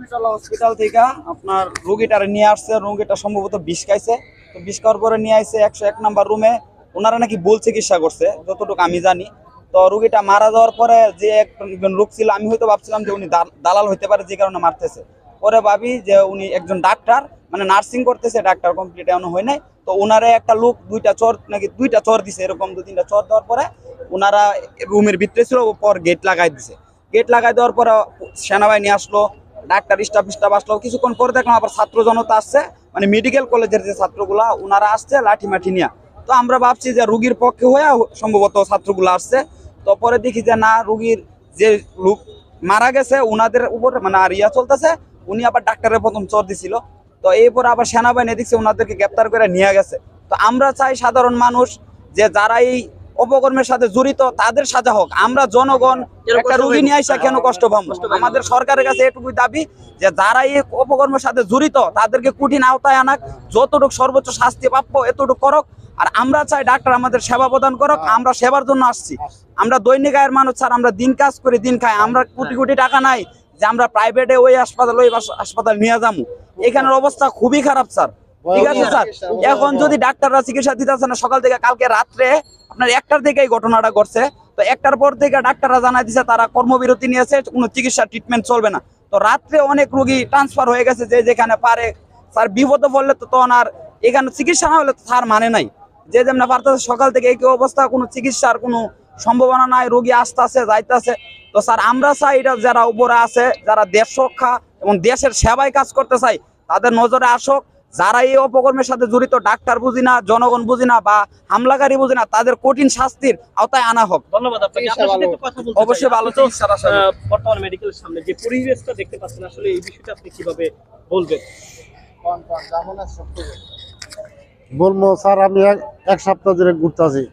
Hospital থেকে আপনার রোগীটারে নিয়ে আসছে, রোগীটা সম্ভবত বিষ খাইছে। তো বিষ খাওয়ার পরে নিয়ে আসছে 101 নাম্বার রুমে। ওনারা নাকি ভুল চিকিৎসা করছে যতটুকু আমি জানি। তো রোগীটা মারা যাওয়ার পরে যে একজন লোক ছিল, আমি হয়তো ভাবছিলাম যে উনি দালাল হইতে পারে, যে কারণে মারতেছে। পরে ভাবি যে উনি একজন ডাক্তার, মানে নার্সিং করতেছে, ডাক্তার কমপ্লিট এমন হয় নাই। তো ওনারে একটা লোক দুইটা চর দিছে, এরকম 2-3টা চর দেওয়ার পরে ওনারা রুমের ভিতরে ছিল, পর গেট লাগাই দিছে। গেট লাগাই দেওয়ার পরে সেনাবাহিনী আসলো, ডাক্তার স্টাফ আসলো। কিছুক্ষণ পরে দেখলাম আবার ছাত্র জনতা আসছে, মানে মেডিকেল কলেজের যে ছাত্রগুলা ওনারা আসছে লাঠি মাঠি নিয়ে। তো আমরা ভাবছি যে রুগীর পক্ষে হয়ে সম্ভবত ছাত্রগুলো আসছে। তো পরে দেখি যে না, রুগীর যে লোক মারা গেছে ওনাদের উপর মানে আর চলতেছে। উনি আবার ডাক্তারের প্রথম চর দিছিল। তো এরপর আবার সেনাবাহিনী দেখছে ওনাদেরকে গ্রেপ্তার করে নিয়ে গেছে। তো আমরা চাই সাধারণ মানুষ যে যারা এই অপকর্মের সাথে জড়িত তাদের সাজা হোক। আমরা জনগণ একটা রোগী নিয়ে আসা কেন কষ্ট পাবো? আমাদের সরকারের কাছে এটুকুই দাবি যে যারা এই অপকর্মের সাথে জড়িত তাদেরকে কঠিন আওতায় আনাক, যতটুকু সর্বোচ্চ শাস্তি প্রাপ্য এতটুকু করক। আর আমরা চাই ডাক্তার আমাদের সেবা প্রদান করক। আমরা সেবার জন্য আসছি। আমরা দৈনিক আয়ের মানুষ স্যার, আমরা দিন কাজ করে দিন খাই। আমরা কোটি কোটি টাকা নাই যে আমরা প্রাইভেটে ওই হাসপাতাল নিয়ে যাবো। এখানের অবস্থা খুবই খারাপ স্যার। ঠিক আছে স্যার, এখন যদি ডাক্তাররা চিকিৎসা দিতেছে না, সকাল থেকে কালকে রাত্রে আপনার 1টার থেকে এই ঘটনাটা ঘটছে। তো 1টার পর থেকে ডাক্তাররা জানাই দিচ্ছে তারা কর্মবিরতি নিয়েছে, কোনো চিকিৎসা ট্রিটমেন্ট চলবে না। তো রাত্রে অনেক রোগী ট্রান্সফার হয়ে গেছে যে যেখানে পারে। স্যার বিপদে পড়লে তো তখন আর এখানে চিকিৎসা না হলে তো স্যার মানে নাই। যে যেমন পারতেছে সকাল থেকে এই অবস্থা, কোনো চিকিৎসার কোনো সম্ভাবনা নাই, রোগী আসতেছে যাইতেছে। তো স্যার আমরা চাই এটা যারা উপরে আছে, যারা দেশ রক্ষা এবং দেশের সেবায় কাজ করতে চাই, তাদের নজরে আসুক। যারা এই অপকর্মের সাথে জড়িত, ডাক্তার বুঝি না, জনগণ বুঝি না বা হামলাকারী বুঝি না, তাদের কঠিন শাস্তির আওতায় আনা হোক। ধন্যবাদ আপনাকে। আপনার সাথে একটু কথা বলতে চাই। অবশ্যই ভালো চিকিৎসার আশা করি। বর্তমান মেডিকেলের সামনে যে পরিবেশটা দেখতে পাচ্ছেন, আসলে এই বিষয়টা আপনি কিভাবে বলবেন? বলবো স্যার, আমি এক সপ্তাহ ধরে ঘুরতেছি।